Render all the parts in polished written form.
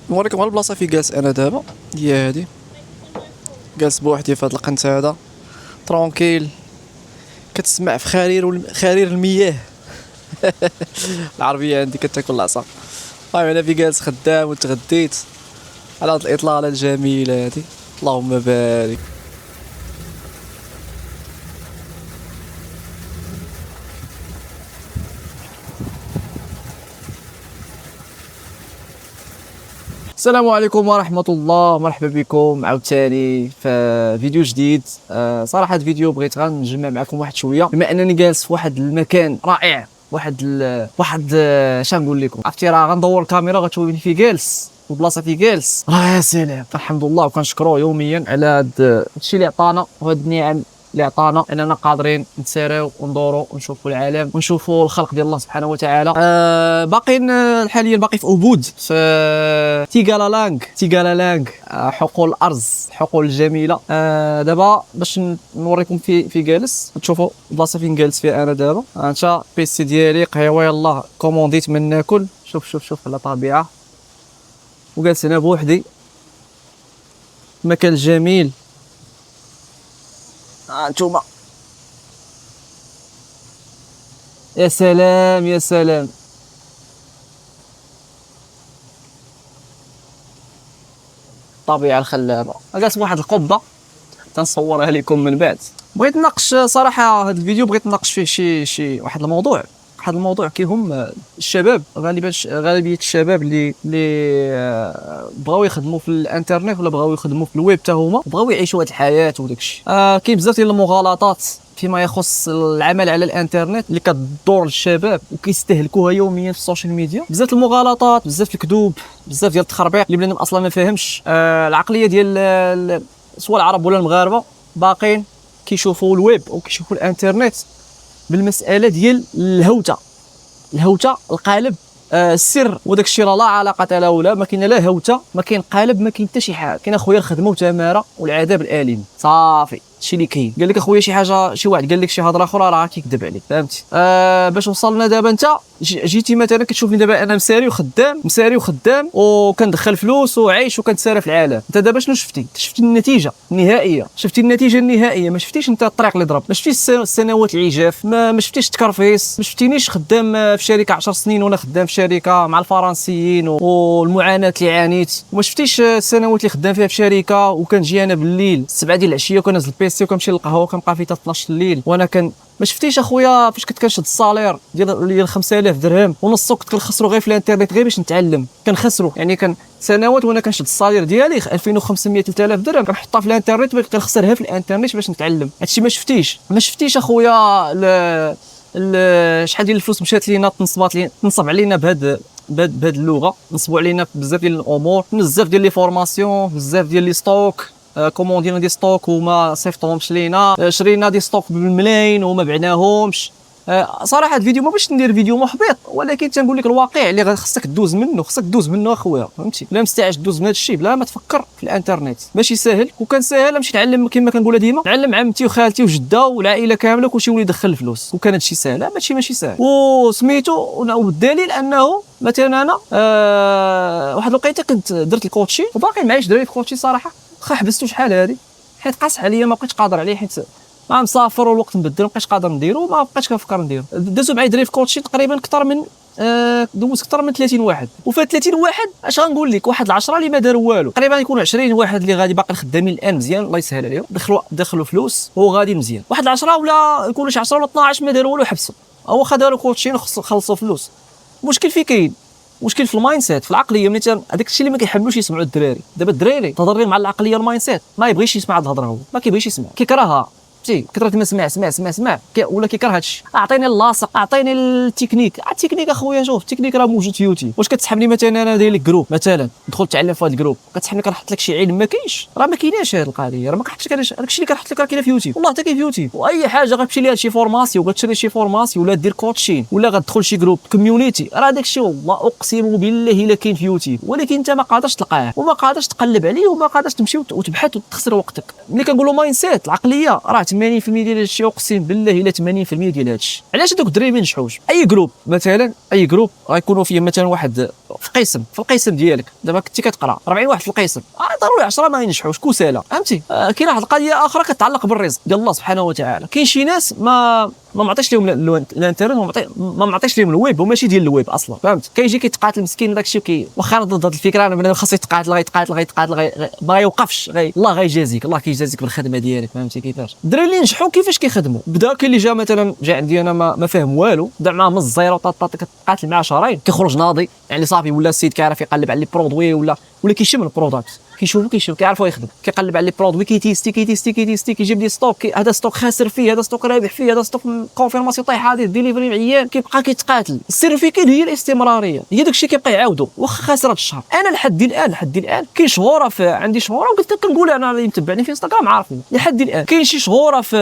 نوريكم غير البلاصه فين جالس انا دابا، هي هادي. جالس بوحدي في هاد القنت هذا ترونكيل، كتسمع في خرير المياه. العربيه عندي كتاكل العصا. المهم انا في جالس خدام وتغديت على هاد الاطلاله الجميله هادي. اللهم بارك. السلام عليكم ورحمة الله، مرحبا بكم عاوتاني في فيديو جديد. صراحة الفيديو بغيت غنجمع معكم واحد شوية، بما انني جالس في واحد المكان رائع، واحد شنقول لكم، عرفتي راه غندور الكاميرا غتشوفني في جالس البلاصه في جالس، راه يا سلام. الحمد لله وكنشكروه يوميا على هاد الشيء اللي عطانا وهاد النعم اللي عطانا، اننا قادرين نتساراو وندورو ونشوفوا العالم ونشوفوا الخلق ديال الله سبحانه وتعالى. باقيين حاليا باقي في أبود، في تيغالالانغ، حقول الارز، حقول الجميله. دابا باش نوريكم في جالس، تشوفوا البلاصه فين جالس فيها انا دابا. انت بيسي ديالي قهوه، يلاه كومونديت من ناكل. شوف على طبيعه، وجالس هنا بوحدي، مكان جميل. انتوما يا سلام يا سلام. الطبيعه الخلابه. جالس بواحد القبه تنصورها لكم من بعد. بغيت نناقش صراحه هذا الفيديو، بغيت نناقش فيه شي واحد الموضوع كي هم الشباب، غالبيه الشباب اللي بغاو يخدموا في الانترنت ولا بغاو يخدموا في الويب، حتى هما بغاو يعيشوا هذه الحياه وداك الشيء. كاين بزاف ديال المغالطات فيما يخص العمل على الانترنت اللي كتدور للشباب وكيستهلكوها يوميا في السوشيال ميديا. بزاف المغالطات، بزاف الكذوب، بزاف ديال التخربيق اللي بنادم اصلا ما فاهمش. العقليه ديال سواء العرب ولا المغاربه باقين كيشوفوا الويب وكيشوفوا الانترنت بالمساله ديال الهوته، القالب، السر، وداك الشيء راه لا علاقه له ولا، ما كاين لا هوته، ما كاين قالب، ما كاين حتى شي حاجه. كاين اخويا الخدمه وتماره والعذاب الاليم، صافي هادشي اللي كاين. قال لك اخويا شي حاجه، شي واحد قال لك شي هضره اخرى، راه كيكذب عليك، فهمتي؟ باش وصلنا دابا، انت جيتي مثلا كتشوفني دابا انا مساري وخدام وكندخل فلوس وعايش وكنتسارى في العالم. انت دابا شنو شفتي النتيجه النهائيه؟ ما شفتيش انت الطريق اللي ضرب، ما شفتيش السنوات العجاف، ما شفتيش التكرفيس، ما شفتينيش خدام في شركه 10 سنين وانا خدام في شركه مع الفرنسيين والمعاناه اللي عانيت، وما شفتيش السنوات اللي خدام فيها في شركه وكنجي انا بالليل 7 ديال العشيه وكنهز البيسي وكنمشي للقهوه وكنبقى فيه حتى 12 الليل وانا ما شفتيش اخويا فاش كنت كنشد الصالير ديال 5000 درهم ونصو كنت كنخسرو غير في الانترنت غير باش نتعلم، كنخسرو يعني كان سنوات وانا كنشد الصالير ديالي 2500 3000 درهم كنحطها في الانترنت كنخسرها في الانترنت باش نتعلم. هادشي ما شفتيش اخويا شحال ديال الفلوس مشات لينا، تنصب علينا بهاد اللغه، نصبوا علينا بزاف ديال الامور، بزاف ديال لي فورماسيون، بزاف ديال لي ستوك، كوموندينا دي ستوك وما صيفطهمش لينا، شرينا دي ستوك بالملايين وما بعناهمش. صراحه الفيديو ما باش ندير فيديو محبط، ولكن تنقول لك الواقع اللي خصك دوز منه اخويا، فهمتي؟ بلا مستعجل دوز من هذا الشيء، بلا ما تفكر في الانترنت ماشي ساهل. وكان ساهل نمشي نتعلم كما كنقولها ديما، نعلم عمتي وخالتي وجده والعائله كامله كلشي ولي يدخل الفلوس، وكان هادشي ساهل. لا ماشي ساهل. وسميتو والدليل انه مثلا انا واحد الوقيته كنت درت الكوتشي وباقي معايش دراري في الكوتشي صراحه، واخا حبستو شحال هادي حيت قاص عليا، ما بقيتش قادر عليه حيت ما مسافر والوقت مبدل، ما بقيتش قادر نديرو، ما بقيتش كنفكر نديرو. دازو معايا دراري في كوتشي تقريبا اكثر من دوز اكثر من 30 واحد، وفي 30 واحد اش غنقول لك، واحد 10 اللي ما داروا والو، تقريبا يكونوا 20 واحد اللي غادي باقي خدامين الان مزيان، الله يسهل عليهم، دخلوا فلوس وهو غادي مزيان. واحد 10 ولا يكونوا شي 10 ولا 12 ما داروا والو، حبسوا هو خداروا كوتشي خلصوا فلوس. المشكل فين كاين؟ مشكل في المايند سيت، في العقليه. ملي هذاك الشيء اللي ما كيحملوش يسمعوا الدراري. دابا الدراري تهضر مع العقليه المايند سيت، ما يبغيش يسمع هاد الهضره، هو ما كيبغيش يسمع، كيكرهها، كثرة ما سمع ولا كيكره هادشي. اعطيني اللاصق، اعطيني التكنيك اخويا. شوف التكنيك راه موجود في يوتيوب. واش كتسحبني مثلا انا داير لك جروب مثلا ندخل تعلم في هذا الجروب، كتسحبني كنحط لك شي علم ما كاينش، راه ما كايناش هذه القضيه، راه ما كنحطش داكشي اللي كنحط لك راه كاين في يوتيوب، والله حتى كاين في يوتيوب. واي حاجه غتمشي ليها شي فورماسيون وغتشري شي فورماسيون ولا دير كوتشين ولا غتدخل شي جروب كوميونيتي، راه داكشي والله اقسم بالله الا كاين في يوتيوب، ولكن انت ما قادرش تلقاه وما قادرش تقلب عليه وما قادرش تمشي وتبحث وتخسر وقتك. ملي كنقولوا مايند سيت، العقليه راه 80% ديال هادشي اقسم بالله الا 80% ديال هادشي. علاش هذوك الدراري ما ينجحوش؟ اي جروب مثلا، اي جروب غيكونوا فيه مثلا واحد في القسم ديالك دابا كنتي كتقرا 40 واحد في القسم، ضروري 10 ما ينجحوش كسالى، فهمتي؟ كاين واحد القضيه اخرى كتعلق بالرزق ديال الله سبحانه وتعالى. كاين شي ناس ما معطيش لهم الانترنت، ما معطيش لهم الويب وماشي ديال الويب اصلا، فهمت؟ كيجي كيتقاتل مسكين داكشي واخا انا ضد هذه الفكره، انا بنادم خاصو يتقاتل ما يوقفش، الله غيجازيك، الله كيجازيك بالخدمه ديالك، فهمتي كيفاش؟ الدراري اللي نجحوا كيفاش كيخدموا؟ بدا كاين اللي جا مثلا جا عندي انا ما فاهم والو، بدا معاه من الزيرو كتقاتل معاه شهرين كيخرج ناضي، يعني صافي ولا السيد كيعرف يقلب على لي برودوي ولا كيشم البرودكت، كيشوف كيعرفوا يخدم، كيقلب على لي برودوي، كيتيستي كيجيب لي ستوك، هذا ستوك خاسر فيه، هذا ستوك رابح فيه، هذا ستوك كونفيرماسيون طايح، هذه ديليفري عيان، كيبقى كيتقاتل. السر فين كاين هي الاستمراريه، هي داكشي كيبقى يعاودو واخا خاسر هذا الشهر. انا لحد الان كاين شهوره عندي شهوره، وقلت لك كنقول انا اللي متبعني في انستغرام عارفني لحد الان كاين شي شهوره في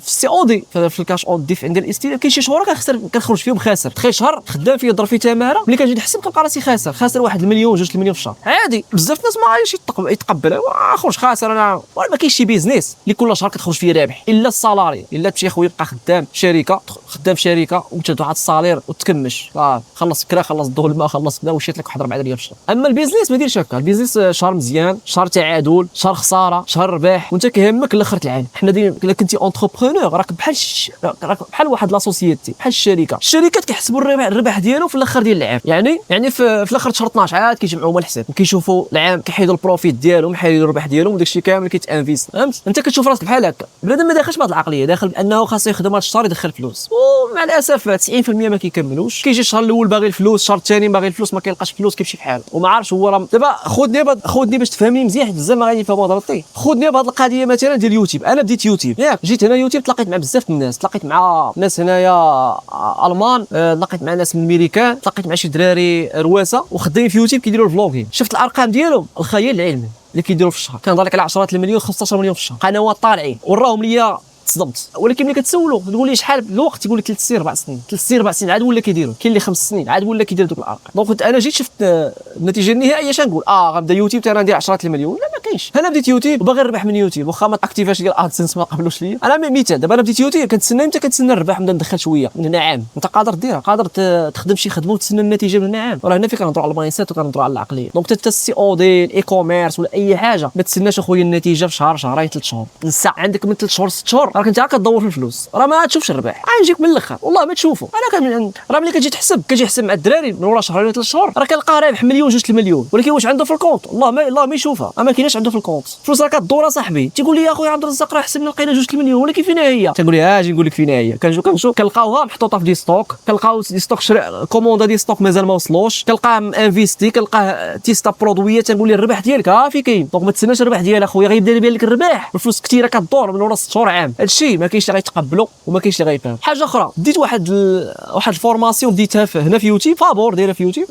السي او دي، في الكاش اون ديف عند الاستلام، كاين شي شهوره كنخرج فيهم خاسر. تخيل شهر خدام فيه ضرب فيه تماره، ملي كنجي نحسب كنلقى راسي خاسر 1 مليون 2 المليون في الشهر. عادي بزاف الناس ما غاديش يتقبلها، خرج خاسر انا، ما كاينش شي بيزنس اللي كل شهر كتخرج فيه رابح الا الصالاري، الا تمشي خويا بقى خدام في شركه وتاخذ واحد الصالير وتكمش، خلص كرا، خلص الضو الماء، خلص كذا، وشيت لك واحد 4 ريال في الشهر. اما البيزنس ما ديرش هكا، البيزنس شهر مزيان، شهر تعادل، شهر خساره، شهر رباح، وانت كيهمك لاخر العام. حنا الا كنتي اونتربرونور راك بحال واحد لا سوسيتي، بحال الشركات كيحسبوا الربح ديالو في الاخر ديال العام، يعني في الاخر شهر 12 عاد كيجمعوا هما الحساب وكيشوفوا العام، كيحيدوا البروفيت ديالهم، كيحيدوا الربح ديالهم، وداكشي كامل كيتانفيست، فهمت؟ انت كتشوف راسك بحال هكا. بنادم ما داخلش بهذه العقليه، داخل بانه خاصو يخدم هذا الشهر يدخل فلوس، ومع الاسف 90% ما كيكملوش. كيجي الشهر الاول باغي الفلوس، الشهر الثاني باغي الفلوس، ما كيلقاش فلوس، كيمشي بحال وما عارفش هو راه. دابا خذني باش تفهمني مزيان، بزاف ما غادي يفهموا هضرتي. خذني بهذه القضيه مثلا ديال يوتيوب. انا بديت يوتيوب ياك، جيت هنا يوتيوب تلاقيت مع بزاف الناس، تلاقيت مع ناس هنايا المان، تلاقيت مع ناس من امريكان، تلاقيت مع شي دراري رواسه وخدامين في يوتيوب كيديروا الفلوغين. شفت الارقام ديالهم الخيال العلمي اللي كيديروا في الشهر، كنهضر لك على 10 المليون 15 مليون في الشهر، قنوات طالعين وراهم ليا تصدمت. ولكن ملي كتسولو تقول لي شحال الوقت، يقول لك 3 سنين 4 سنين، 3 سنين 4 سنين عاد ولا كيديروا، كاين اللي 5 سنين عاد ولا كيدير دوك الارقام. دونك انا جيت شفت النتيجه النهائيه، شنقول غنبدا يوتيوب انا ندير 10 المليون، لا ما كاينش. انا بديت يوتيوب وباغي نربح من يوتيوب، واخا ما اكتيفاش ديال ادسنس ما قبلوش ليا. انا مثال دابا انا بديت يوتيوب كنتسنى امتى؟ كنتسنى نربح، نبدا ندخل شويه من هنا عام. انت قادر ديرها، قادر تخدم شي خدمه وتسنى النتيجه من هنا عام. راه هنا فين كنهضروا على المايند سيت وكنهضروا على العقليه. دونك حتى السي او دي، الاي كوميرس ولا اي حاجه، ما تسناش اخويا النتيجه في شهر، شهرين، 3 شهور. نسى عندك من 3 شهور 6 شهور راك انت كدور في الفلوس، راه ما تشوفش الربح، غنجيك من الاخر والله ما تشوفه. انا راه ملي كتجي تحسب مع الدراري من ورا شهرين 3 شهور، راه كنلقى رابح مليون 2 المليون، ولكن واش عنده في الكونت؟ الله ما يشوفها، ما كايناش عنده في الكونت. الفلوس راه كدور صاحبي. تيقول لي يا خويا عبد الرزاق راه حسبنا لقينا 2 المليون، ولكن فينا هي؟ تنقول لي اجي نقول لك فينا هي. كنشوف كنلقاوها محطوطه في دي ستوك، كنلقاو دي ستوك كوموندا دي ستوك مازال ما وصلوش، كنلقاه انفيستي، كنلقاه تيستا برودويه، تنقول لي الربح ديالك في كاين. دونك ما تسناش الربح ديال اخويا، غيبدا يبان لك الربح والفلوس كثيره كدور من ورا 6 شهور عام. هادشي ما كاينش اللي غيتقبلو وما كاينش اللي غيفهم. حاجه اخرى، ديت واحد الفورماسيون ديتها هنا في يوتيوب، فابور دايره في يوتيوب.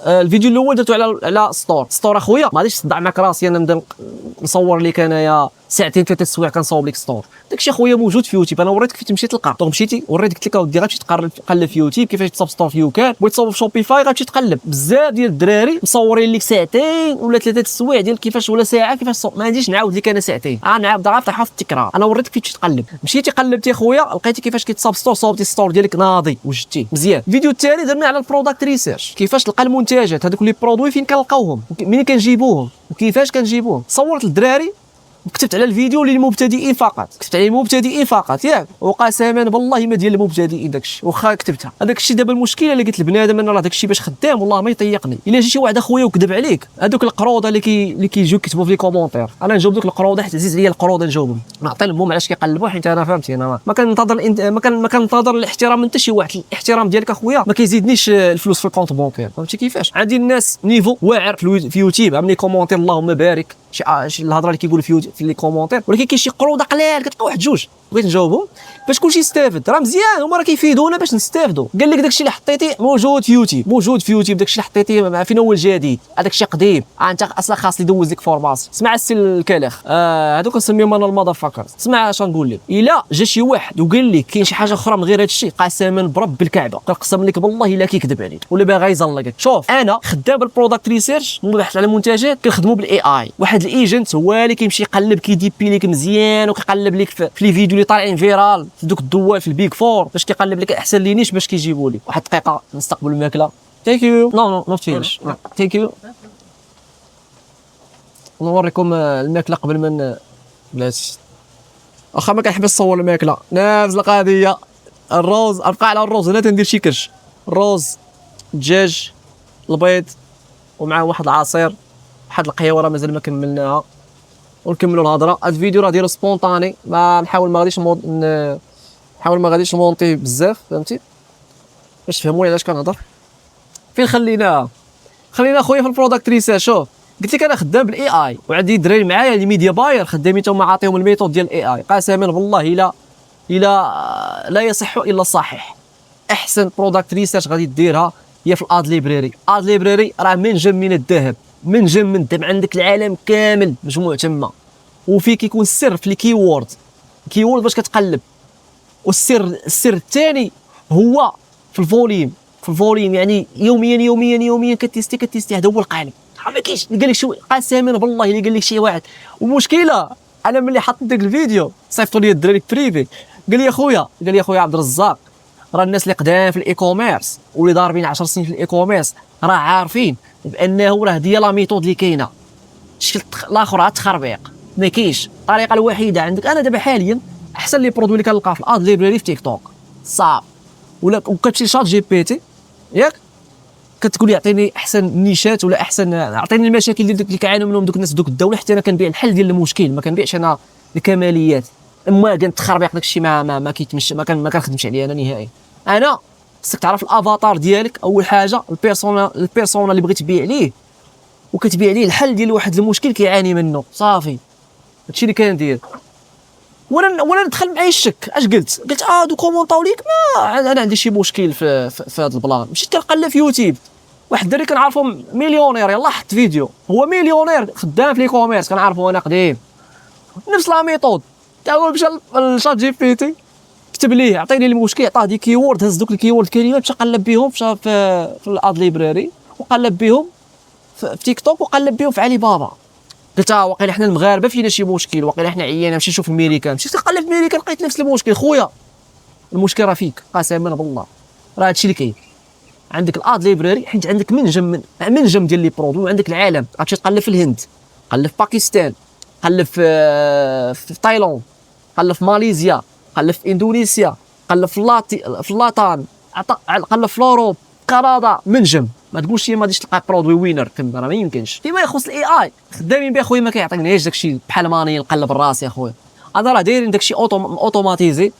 الفيديو الاول درتو على ستور اخويا، ما غاديش تصدع معك راسي انا نبدا نصور لك انايا ساعتين 3 سوايع كنصاوب لك ستور. داكشي اخويا موجود في يوتيوب، انا وريتك فين تمشي تلقى. دونك مشيتي وريتك لك اودي غتمشي تقلب في يوتيوب كيفاش تصاوب ستور في يوكان، بغيت تصاوب في شوبيفاي غتمشي تقلب. بزاف ديال الدراري مصورين لك ساعتين ولا 3 سوايع ديال كيفاش ولا ساعه كيفاش ما غاديش نعاود لك انا ساعتين، نعاود طيحه في التكرار. انا وريتك فين تمشي تقلب، مشيتي قلبتي اخويا لقيتي كيفاش كيتصاوب ستور، صاوبتي ستور ديالك ناضي وجدتي مزيان. الفيديو الثاني درنا على البرودكت ريسيرش، كيفاش تلقى المنتجات هذوك لي برودوي، فين كنلقاوهم، منين كنجيبوهم وكيفاش كنجيبوهم. صورت الدراري وكتبت على الفيديو للمبتدئين فقط، كتبت على المبتدئين فقط ياك، وقسما بالله ما ديال المبتدئين داكشي، واخا كتبتها. هذاك الشيء دابا المشكله اللي قلت لبنادم انا راه داكشي باش خدام والله ما يطيقني. الا جي شي واحد اخويا وكذب عليك، هذوك القروضه اللي كيجيو كيكتبوا في لي كومونتير، انا نجاوب دوك القروضه حيت عزيز عليا القروضه نجاوبهم، نعطي لهم علاش كيقلبوا، حيت انا فهمتي انا ما كننتظر الاحترام من حتى شي واحد. الاحترام ديالك اخويا ما كيزيدنيش الفلوس في الكونت بونكير، فهمتي كيفاش؟ عندي الناس نيفو واعر في يوتيوب، عاملين كومونتير اللهم بارك، شي الهضره اللي كيقولوا في لي كومونتير، ولكن كاين شي قروضه قلال كتلقى واحد جوج بغيت نجاوبهم باش كلشي يستافد. راه مزيان هما راه كيفيدونا باش نستافدوا. قال لك داكشي اللي حطيتي موجود في يوتيوب، داكشي اللي حطيتي فين هو الجديد، هذاك الشيء قديم، انت اصلا خاص يدوز لك فورماسيون. سمع السي الكالخ، هذوك كنسميهم انا المذر فاكرز. سمع اش نقول لك، الا جا شي واحد وقال لك كاين شي حاجه اخرى من غير هذا الشيء، قسما برب الكعبه كنقسم لك بالله الا كيكذب عليك ولا باغي يزلقك. شوف انا خدام بالبرودكت ريسيرش، نبحث على منتجات كنخدموا بالاي اي. واحد واحد الايجنت هو اللي كيمشي يقلب كيديبي لك مزيان وكيقلب لك في لي فيديو اللي طالعين فيرال في دوك الدوال في البيك فور، باش كيقلب لك احسن لي نيش باش كيجيبوا لي. واحد دقيقه نستقبل الماكله. ثانك يو. نو نوت فينيش. ثانك يو. نوريكم الماكله قبل ما بلاتي. واخا ما كنحبش نصور الماكله، نفس القضيه. الروز ابقى على الروز، انا تندير شي كرش. الروز، الدجاج، البيض، ومعاه واحد العصير، واحد القهوه راه مازال ما كملناها، ونكملوا الهضره. هاد الفيديو راه ديالو سبونطاني، ما نحاول ما غاديش نمونطي بزاف، فهمتي، باش تفهموني علاش كنهضر. فين خلينا خويا في البرودكت ريسيرش. شوف قلت لك انا خدام بالاي اي، وعندي دراري معايا لي ميديا باير خدامين تما عاطيهم الميثود ديال الاي اي. قسما بالله لا يصح الا الصحيح. احسن برودكت ريسيرش غادي ديرها هي في الاد ليبراري. اد ليبراري راه منجم من الذهب، عندك العالم كامل مجموع تما، وفيه كيكون السر في الكيورد باش كتقلب. والسر الثاني هو في الفوليوم يعني يوميا كتيستي. هذا هو القالب. ما كاينش قال لك شي قسما بالله اللي قال لك شي واحد. والمشكله انا ملي حطيت داك الفيديو صيفطوا لي الدراري بريفي، قال لي اخويا عبد الرزاق، راه الناس اللي قدام في الاي كوميرس واللي ضاربين 10 سنين في الاي كوميرس راه عارفين بانه راه ديال لا ميثود اللي كاينه. الشكل الاخر عاد تخربيق، ما كاينش. الطريقه الوحيده عندك انا دابا حاليا احسن لي برودوي اللي كنلقاه في الاد ليبراري في تيك توك صعب، ولا وكتمشي شات جي بي تي ياك كتقول لي اعطيني احسن نيشات ولا احسن اعطيني المشاكل اللي كيعانوا منهم دوك الناس دوك الدوله، حتى انا كنبيع الحل ديال المشكل، ما كنبيعش انا الكماليات. اما كان تخربيق داك الشيء ما كيتمشى، ما كنخدمش عليه انا نهائي. انا خصك تعرف الافاتار ديالك اول حاجه، البيرسونا اللي بغيت تبيع ليه، وكتبيع ليه الحل ديال واحد المشكل كيعاني منه صافي. هادشي اللي كندير. وانا ندخل معايا الشك. اش قلت هادو كومونطاو ليك ما انا عندي شي مشكل في هذا البلان. مشيت كنقلب في يوتيوب، واحد الدري كنعرفو مليونير، يلاه حط فيديو هو مليونير خدام في لي كوميرس كنعرفو انا قديم، نفس لا ميثود. تا هو مشى لشات جي بي تي كتب ليه عطيني المشكل، عطاه دي كيورد، هز دوك الكيورد الكلمات مشى قلب بهم في الاد ليبراري، وقلب بهم في تيك توك، وقلب بهم في علي بابا. قلت واقيلا حنا المغاربه فينا شي مشكل، واقيلا حنا عيانا. مشيت نشوف الميريكان، مشيت نقلب في الميريكان لقيت نفس المشكل. خويا المشكل راه فيك قسما بالله، راه هادشي اللي كاين. عندك الاد ليبراري حيت عندك منجم ديال لي برودوي، وعندك العالم. غتمشي تقلب في الهند، قلب في باكستان، قلب في تايلاند، قلب في ماليزيا، قلب في اندونيسيا، قلب في اللاتان، قلب في اوروب، كندا. منجم. ما تقولش ما غاديش تلقى برودوي وينر تما، راه ما يمكنش. فيما يخص الاي اي خدامين به خويا، ما كيعطينيش داكشي بحال ماني نقلب الراس يا خويا. انا راه دايرين داكشي اوتوماتيزي،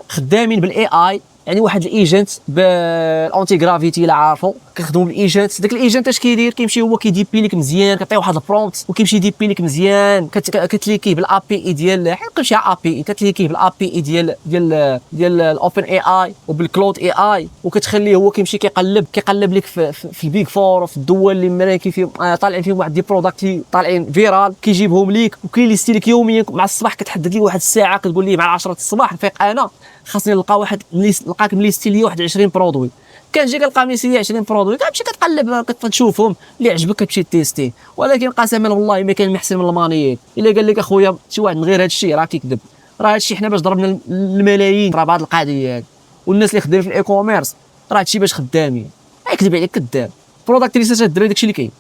خدامين بالاي اي. يعني واحد الايجنت بالانتي غرافيتي الا عارفو، كنخدموا بالايجنت. داك الايجنت اش كيدير؟ كيمشي هو كيديبي لك مزيان، كطيح واحد البرومبت وكيمشي يديبي لك مزيان. كتليكيه بالابي اي ديال كلشي ابي اي، كتليكيه بالابي اي ديال الاوبن اي اي وبالكلود اي اي، وكتخليه هو كيمشي كيقلب لك في البيك فور وفي الدول اللي مراكي فيهم طالعين فيهم واحد دي برودكت اللي طالعين فيرال، كيجيبهم ليك وكيليستي لك يوميا. مع الصباح كتحدد لي واحد الساعه، كتقول لي مع 10 الصباح نفيق انا خاصني نلقى واحد لقاك مليستي لي واحد 20 برودوي. كنجي كنلقى مليستي لي 20 برودوي، كتمشي كتقلب كتشوفهم اللي عجبك كتمشي تيستي. ولكن قسما بالله ما كاين محسن من المانيين. الا قال لك اخويا شي واحد من غير هذا الشيء راه كيكذب. راه هذا الشيء حنا باش ضربنا الملايين راه بهذه القضيه هذه، والناس اللي خدامين في الاي كوميرس راه هادشي باش خدامين. يكذب عليك كذاب. برودكت ريسيرش الدراري داكشي اللي كاين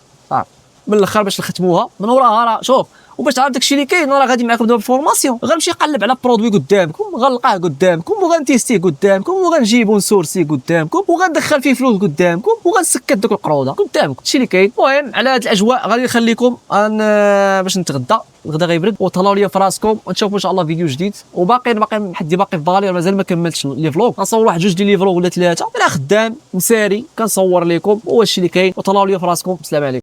من الاخر باش نختموها من وراها. راه شوف، وباش تعرف داكشي اللي كاين راه غادي معاكم دابا بالفورماسيون. غنمشي نقلب على برودوي قدامكم، غنلقاه قدامكم، وغنتيستيه قدامكم، وغنجيبو نسورسي قدامكم، وغندخل فيه فلوس قدامكم، وغنسكت دوك القروضه قدامكم. هادشي اللي كاين. المهم على هاد الاجواء غادي نخليكم باش نتغدى. الغدا غيبرد، وتهلاو ليا في راسكم، ونشوفوا ان شاء الله فيديو جديد. وباقي حدي باقي في بالي، مازال ما كملتش لي فلوغ. غنصور واحد جوج ديال لي فلوغ ولا ثلاثه. انا خدام مساري كنصور لكم، وهو الشيء اللي كاين. وتهلاو ليا في راسكم. السلام عليكم.